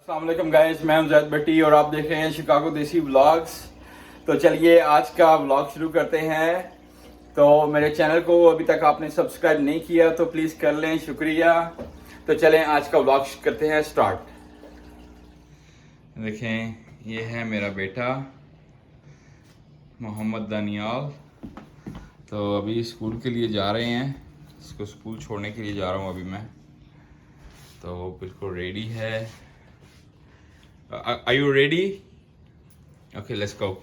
अस्सलाम वालेकुम गाइस, मैं हूं ज़ैद भट्टी और आप देख रहे हैं शिकागो देसी व्लॉग्स। तो चलिए आज का व्लॉग शुरू करते हैं। तो मेरे चैनल को अभी तक आपने सब्सक्राइब नहीं किया तो प्लीज़ कर लें, शुक्रिया। तो चलें आज का व्लॉग करते हैं स्टार्ट। देखें, ये है मेरा बेटा मोहम्मद दानियाल। तो अभी स्कूल के लिए जा रहे हैं, इसको स्कूल छोड़ने के लिए जा रहा हूँ अभी मैं। तो बिल्कुल रेडी है। Are you ready? Okay, let's go.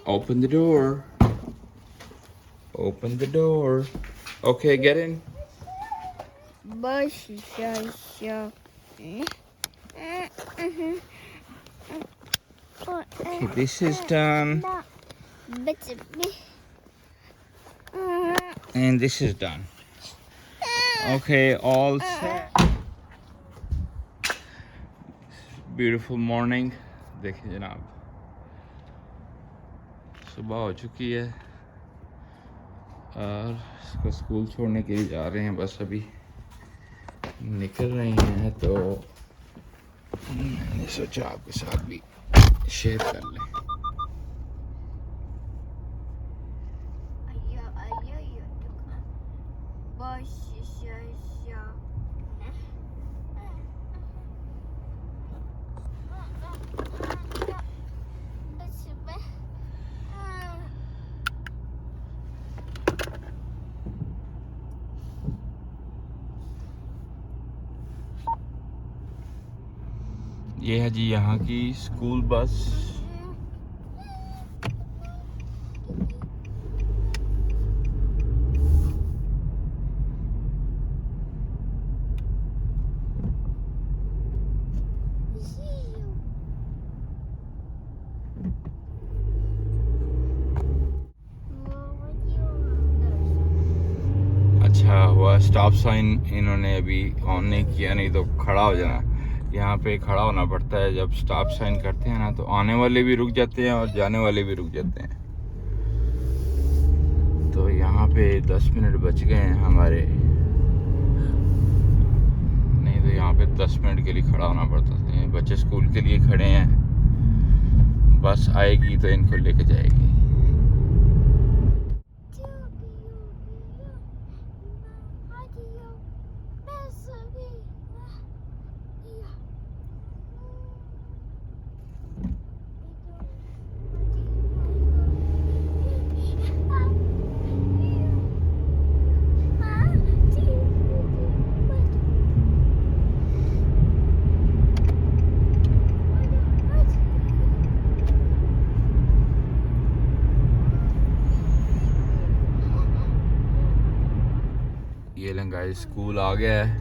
Open the door. Open the door. Okay, get in. Okay, this is done. And this is done. Okay, all set. Beautiful morning. देखिए जनाब, सुबह हो चुकी है और इसको स्कूल छोड़ने के लिए जा रहे हैं। बस अभी निकल रहे हैं तो मैंने सोचा आपके साथ भी शेयर कर लें। ये है जी यहाँ की स्कूल बस। अच्छा हुआ स्टॉप साइन इन्होंने अभी ऑन नहीं किया, नहीं तो खड़ा हो जाना। यहाँ पे खड़ा होना पड़ता है जब स्टॉप साइन करते हैं ना, तो आने वाले भी रुक जाते हैं और जाने वाले भी रुक जाते हैं। तो यहाँ पे 10 मिनट बच गए हैं हमारे, नहीं तो यहाँ पे 10 मिनट के लिए खड़ा होना पड़ता था। बच्चे स्कूल के लिए खड़े हैं, बस आएगी तो इनको लेके जाएगी। ये लंगाई स्कूल आ गया है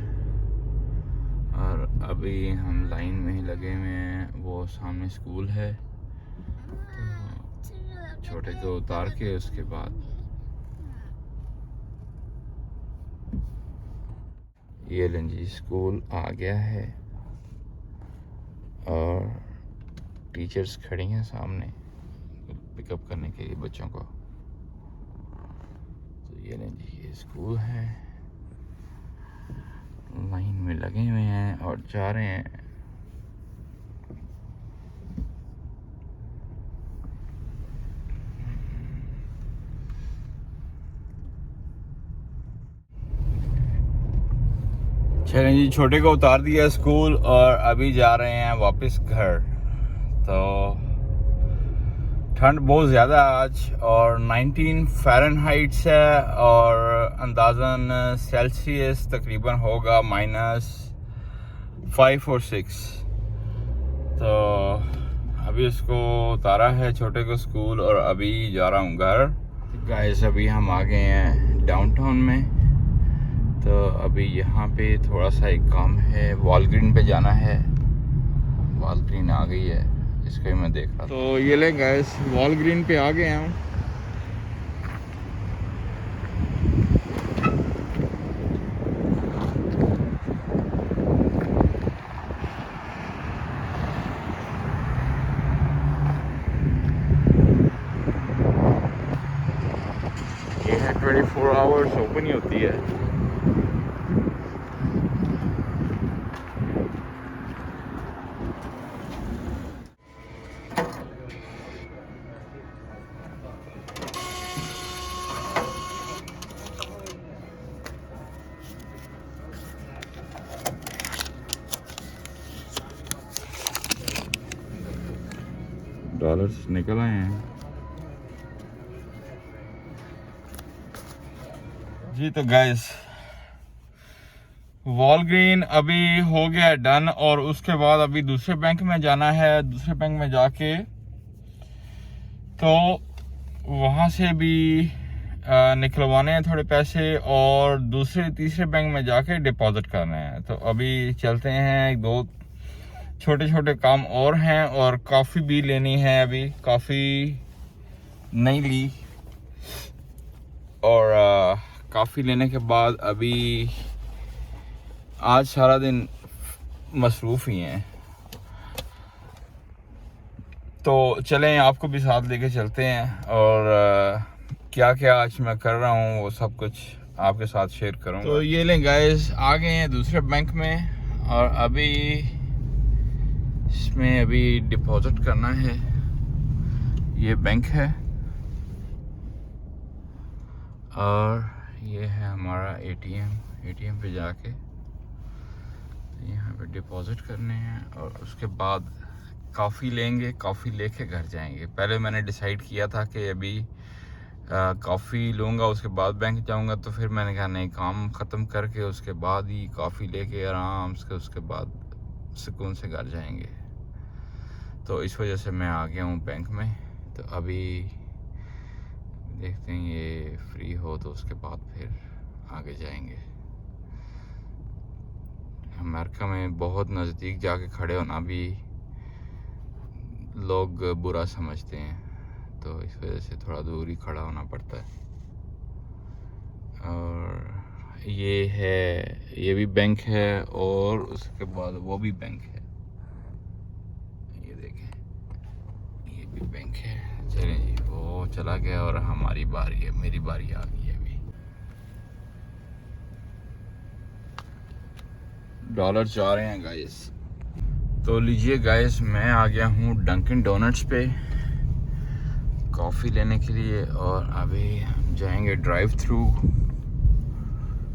और अभी हम लाइन में ही लगे हुए हैं। वो सामने स्कूल है, तो छोटे को उतार के उसके बाद ये लंजी स्कूल आ गया है और टीचर्स खड़ी हैं सामने पिकअप करने के लिए बच्चों को। तो ये लंजी ये स्कूल है, लाइन में लगे हुए हैं और जा रहे हैं। चलें जी, छोटे को उतार दिया स्कूल और अभी जा रहे हैं वापस घर। तो ठंड बहुत ज़्यादा आज और 19 फ़ारेनहाइट्स है और अंदाज़न सेल्सियस तकरीबन होगा -5 और 6। तो अभी उसको उतारा है छोटे को स्कूल और अभी जा रहा हूँ घर। गाइस अभी हम आ गए हैं डाउनटाउन में। तो अभी यहाँ पे थोड़ा सा एक काम है, वॉलग्रीन पे जाना है। वॉलग्रीन आ गई है, इसको ही मैं देख रहा था। तो ये ले गाइस, वॉलग्रीन पे आ गए हम। 24 आवर्स ओपन ही होती है। डॉलर्स निकल आए हैं जी। तो गाइस वॉलग्रीन अभी हो गया डन, और उसके बाद अभी दूसरे बैंक में जाना है। दूसरे बैंक में जाके तो वहाँ से भी निकलवाने हैं थोड़े पैसे, और दूसरे तीसरे बैंक में जाके डिपॉजिट करने हैं। तो अभी चलते हैं, एक दो छोटे छोटे काम और हैं, और कॉफ़ी भी लेनी है। अभी कॉफ़ी नहीं ली, और कॉफ़ी लेने के बाद अभी आज सारा दिन मसरूफ़ ही हैं। तो चलें, आपको भी साथ लेके चलते हैं, और क्या क्या आज मैं कर रहा हूँ वो सब कुछ आपके साथ शेयर करूँगा। तो ये लें गाइस, आ गए हैं दूसरे बैंक में, और अभी इसमें अभी डिपॉजिट करना है। ये बैंक है, और ये है हमारा एटीएम पे जाके यहाँ पे डिपॉजिट करने हैं, और उसके बाद कॉफ़ी लेंगे। कॉफ़ी लेके घर जाएंगे। पहले मैंने डिसाइड किया था कि अभी कॉफ़ी लूँगा, उसके बाद बैंक जाऊँगा। तो फिर मैंने कहा नहीं, काम ख़त्म करके उसके बाद ही कॉफ़ी लेके आराम से उसके बाद सुकून से घर जाएंगे। तो इस वजह से मैं आ गया हूँ बैंक में। तो अभी देखते हैं ये फ्री हो तो उसके बाद फिर आगे जाएंगे। अमेरिका में बहुत नज़दीक जाके खड़े होना भी लोग बुरा समझते हैं, तो इस वजह से थोड़ा दूर ही खड़ा होना पड़ता है। और ये भी बैंक है, और उसके बाद वो भी बैंक है। ये देखें, ये भी बैंक है। चलें जी, वो चला गया और हमारी बारी है, मेरी बारी आ गई है। अभी डॉलर जा रहे हैं गाइस। तो लीजिए गाइस, मैं आ गया हूँ डंकिन डोनट्स पे कॉफ़ी लेने के लिए, और अभी हम जाएंगे ड्राइव थ्रू।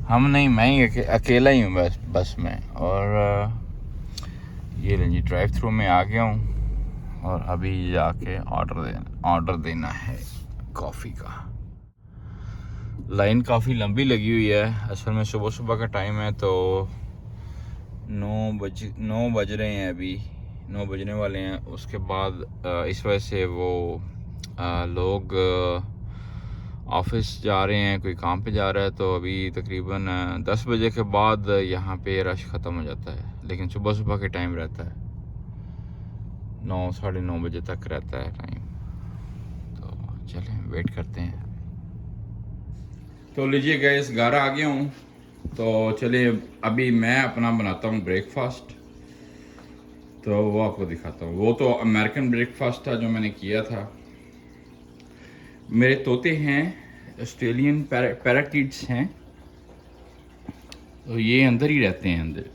हम नहीं, मैं ही अकेला ही हूँ बस में। और ये लीजिए ड्राइव थ्रू में आ गया हूँ, और अभी जाके ऑर्डर देना है कॉफ़ी का। लाइन काफ़ी लंबी लगी हुई है। असल में सुबह का टाइम है, तो 9 बज रहे हैं, अभी 9 बजने वाले हैं। उसके बाद इस वजह से वो लोग ऑफिस जा रहे हैं, कोई काम पे जा रहा है। तो अभी तकरीबन 10 बजे के बाद यहाँ पे रश ख़त्म हो जाता है, लेकिन सुबह के टाइम रहता है, 9 साढ़े 9 बजे तक रहता है टाइम। तो चलें, वेट करते हैं। तो लीजिए गैस, घर आ गया हूँ। तो चलिए अभी मैं अपना बनाता हूँ ब्रेकफास्ट, तो वो आपको दिखाता हूँ। वो तो अमेरिकन ब्रेकफास्ट था जो मैंने किया था। मेरे तोते हैं, ऑस्ट्रेलियन पैराकीट्स हैं, तो ये अंदर ही रहते हैं अंदर।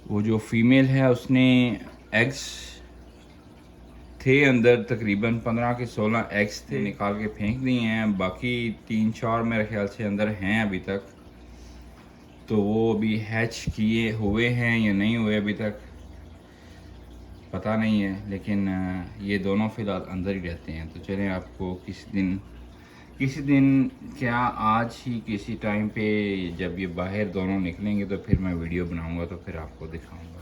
वो जो फीमेल है उसने एग्स थे अंदर, तकरीबन 15 के 16 एग्स थे, निकाल के फेंक दिए हैं। बाकी 3-4 मेरे ख्याल से अंदर हैं अभी तक। तो वो अभी हैच किए हुए हैं या नहीं हुए अभी तक पता नहीं है, लेकिन ये दोनों फ़िलहाल अंदर ही रहते हैं। तो चलें, आपको किसी दिन क्या आज ही किसी टाइम पे जब ये बाहर दोनों निकलेंगे तो फिर मैं वीडियो बनाऊंगा, तो फिर आपको दिखाऊंगा।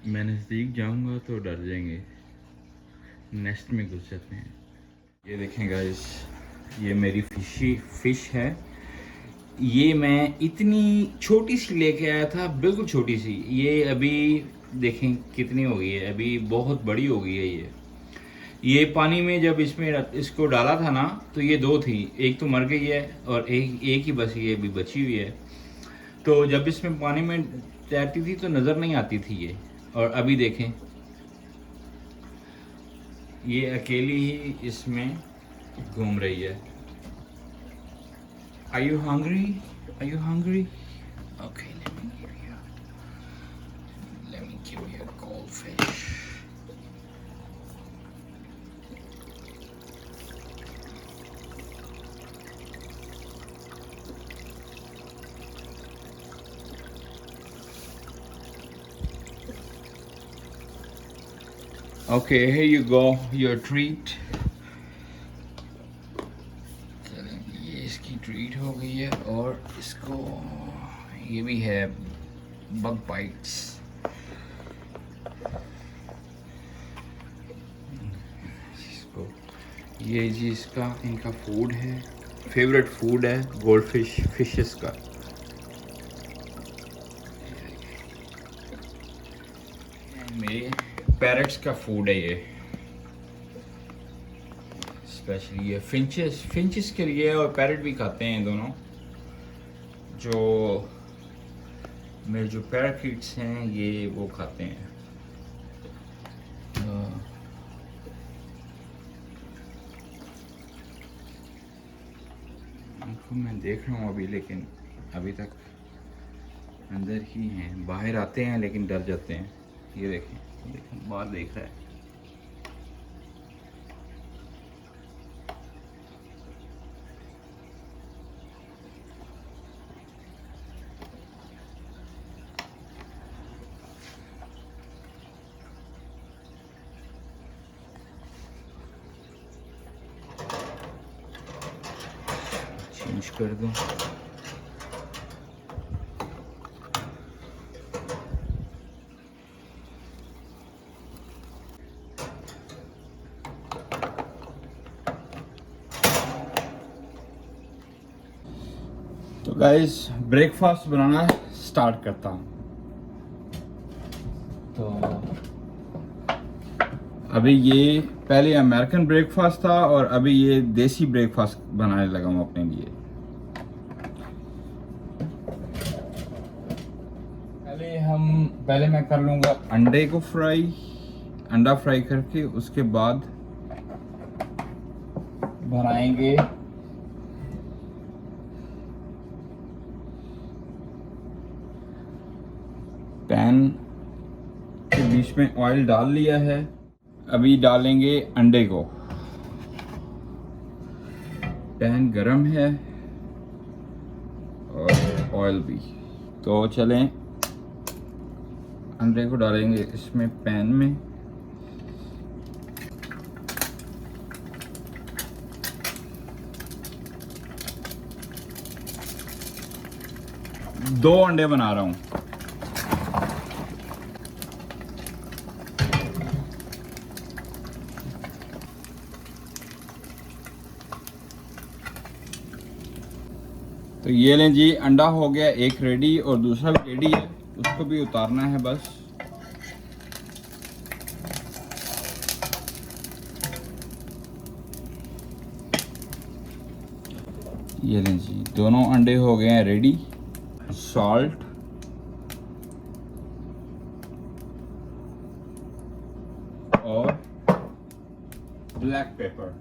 मैं नज़दीक जाऊंगा तो डर जाएंगे, नेस्ट में घुस जाते हैं। ये देखें गाइस, ये मेरी फ़िश है। ये मैं इतनी छोटी सी लेके आया था, बिल्कुल छोटी सी। ये अभी देखें कितनी हो गई है, अभी बहुत बड़ी हो गई है। ये पानी में जब इसको डाला था ना, तो ये 2 थी, एक तो मर गई है और एक ही बस ये अभी बची हुई है। तो जब इसमें पानी में तैरती थी तो नज़र नहीं आती थी ये, और अभी देखें ये अकेली ही इसमें घूम रही है। Are you hungry? Are you hungry? Okay, let me give you a goldfish. Okay, here you go, your treat. ये इसकी ट्रीट हो गई है, और इसको ये भी है बग बाइट्स। इसको ये जी इसका इनका फूड है, फेवरेट फूड है गोल्ड फिशेस का। मेरे पैरट्स का फूड है ये, स्पेशली ये फिंचेस के लिए, और पैरट भी खाते हैं दोनों। जो मेरे जो पैराकीट्स हैं ये वो खाते हैं। उनको मैं देख रहा हूँ अभी, लेकिन अभी तक अंदर ही हैं। बाहर आते हैं लेकिन डर जाते हैं। ये देखें बाहर देख रहा है। चेंज कर दूं। तो गाइस ब्रेकफास्ट बनाना स्टार्ट करता हूँ। तो अभी ये पहले अमेरिकन ब्रेकफास्ट था, और अभी ये देसी ब्रेकफास्ट बनाने लगा हूँ अपने लिए। पहले मैं कर लूँगा अंडे को फ्राई, अंडा फ्राई करके उसके बाद बनाएंगे पैन के बीच में ऑयल डाल लिया है। अभी डालेंगे अंडे को। पैन गरम है और ऑयल भी, तो चलें अंडे को डालेंगे इसमें पैन में। दो अंडे बना रहा हूं। तो ये लें जी, अंडा हो गया एक रेडी, और दूसरा भी रेडी है, उसको भी उतारना है बस। ये लें जी, दोनों अंडे हो गए हैं रेडी। सॉल्ट, और ब्लैक पेपर,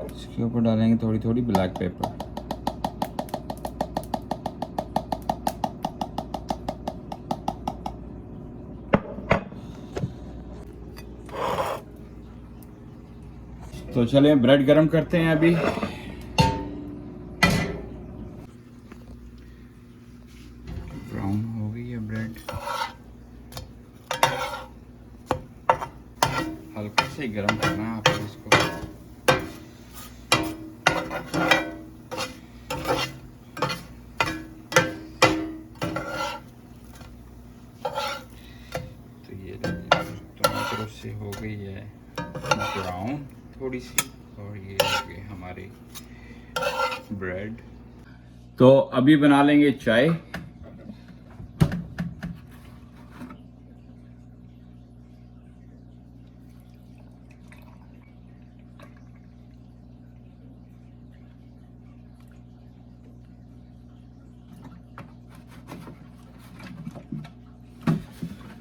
इसके ऊपर डालेंगे थोड़ी थोड़ी ब्लैक पेपर। तो चलें ब्रेड गरम करते हैं अभी। ब्राउन हो गई है ब्रेड, हल्का से गरम करना है आपको इसको। तो ये टमाटर से हो गई है ब्राउन थोड़ी सी, और ये हो गए हमारे ब्रेड। तो अभी बना लेंगे चाय।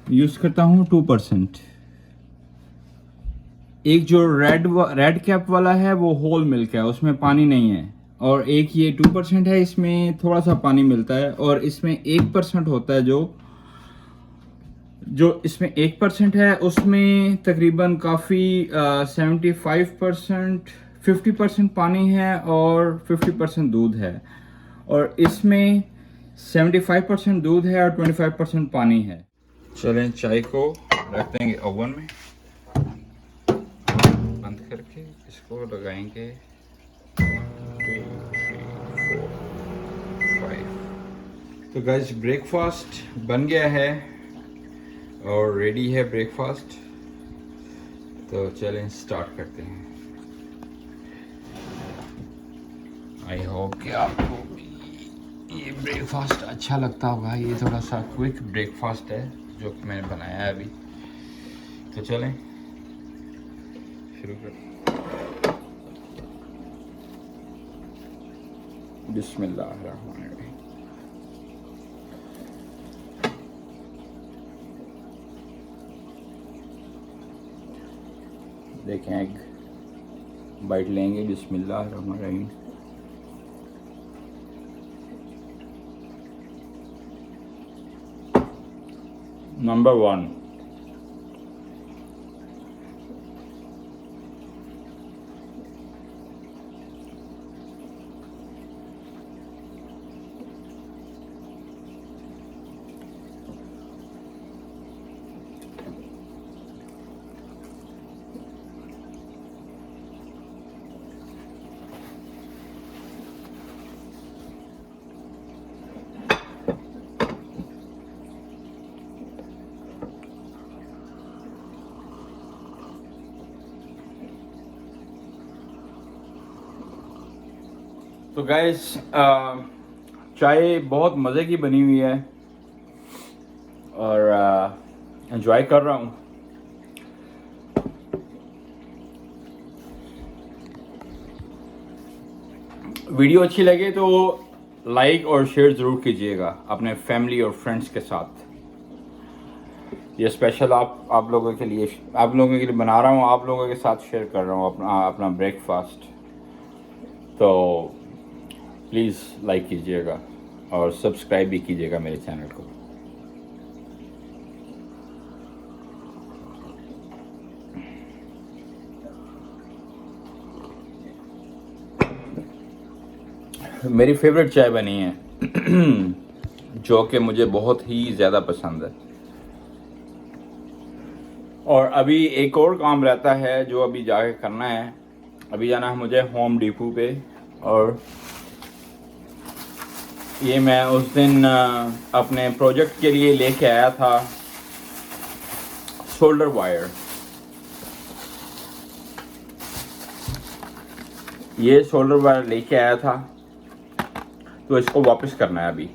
यूज़ करता हूँ 2%। एक जो रेड कैप वाला है वो होल मिल्क है, उसमें पानी नहीं है। और एक ये 2% है, इसमें थोड़ा सा पानी मिलता है। और इसमें 1% होता है, जो इसमें 1% है उसमें तकरीबन काफ़ी 75%, 50% पानी है और 50% दूध है। और इसमें 75% दूध है और 25% पानी है। चलें चाय को रख देंगे ओवन में, बंद करके इसको लगाएंगे 2, 3, 4, 5। तो गाइस ब्रेकफास्ट बन गया है और रेडी है ब्रेकफास्ट। तो चलें स्टार्ट करते हैं। आई होप कि आपको ये ब्रेकफास्ट अच्छा लगता होगा। ये थोड़ा सा क्विक ब्रेकफास्ट है जो कि मैंने बनाया है अभी। तो चलें शुरू करते हैं। बिस्मिल्लाहिर्रहमानिर्रहीम। देखें एग बाइट लेंगे। बिस्मिल्लाहिर्रहमानिर्रहीम। नंबर 1, तो गाइस चाय बहुत मज़े की बनी हुई है और एंजॉय कर रहा हूँ। वीडियो अच्छी लगे तो लाइक और शेयर ज़रूर कीजिएगा अपने फैमिली और फ्रेंड्स के साथ। ये स्पेशल आप लोगों के लिए बना रहा हूँ, आप लोगों के साथ शेयर कर रहा हूँ अपना ब्रेकफास्ट। तो प्लीज़ लाइक कीजिएगा और सब्सक्राइब भी कीजिएगा मेरे चैनल को। मेरी फेवरेट चाय बनी है जो कि मुझे बहुत ही ज़्यादा पसंद है। और अभी एक और काम रहता है जो अभी जाके करना है। अभी जाना है मुझे होम डिपो पे, और ये मैं उस दिन अपने प्रोजेक्ट के लिए लेके आया था शोल्डर वायर। ये शोल्डर वायर लेके आया था, तो इसको वापस करना है अभी।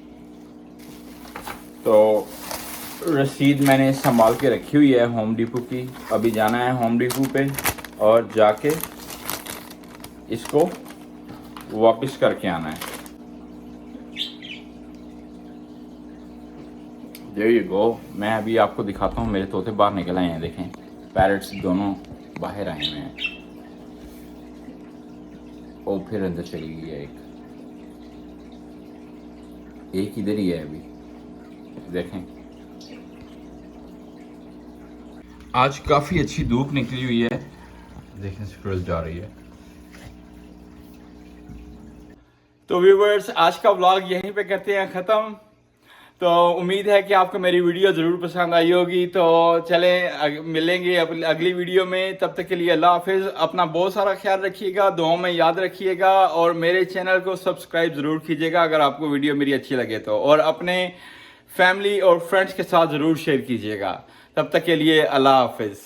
तो रसीद मैंने संभाल के रखी हुई है होम डिपो की। अभी जाना है होम डिपो पे और जाके इसको वापस करके आना है। There you go. मैं अभी आपको दिखाता हूँ। मेरे तोते बाहर निकल आए हैं, देखें पैरट्स दोनों बाहर आए हुए हैं। और फिर अंदर चली गई है एक इधर ही है अभी, देखें। आज काफ़ी अच्छी धूप निकली हुई है, देखें स्क्रोल जा रही है। तो व्यूवर्स आज का व्लॉग यहीं पे करते हैं ख़त्म। तो उम्मीद है कि आपको मेरी वीडियो ज़रूर पसंद आई होगी। तो चलें मिलेंगे अगली वीडियो में। तब तक के लिए अल्लाह हाफिज़। अपना बहुत सारा ख्याल रखिएगा, दुआओं में याद रखिएगा और मेरे चैनल को सब्सक्राइब ज़रूर कीजिएगा अगर आपको वीडियो मेरी अच्छी लगे तो, और अपने फैमिली और फ्रेंड्स के साथ ज़रूर शेयर कीजिएगा। तब तक के लिए अल्लाह हाफिज़।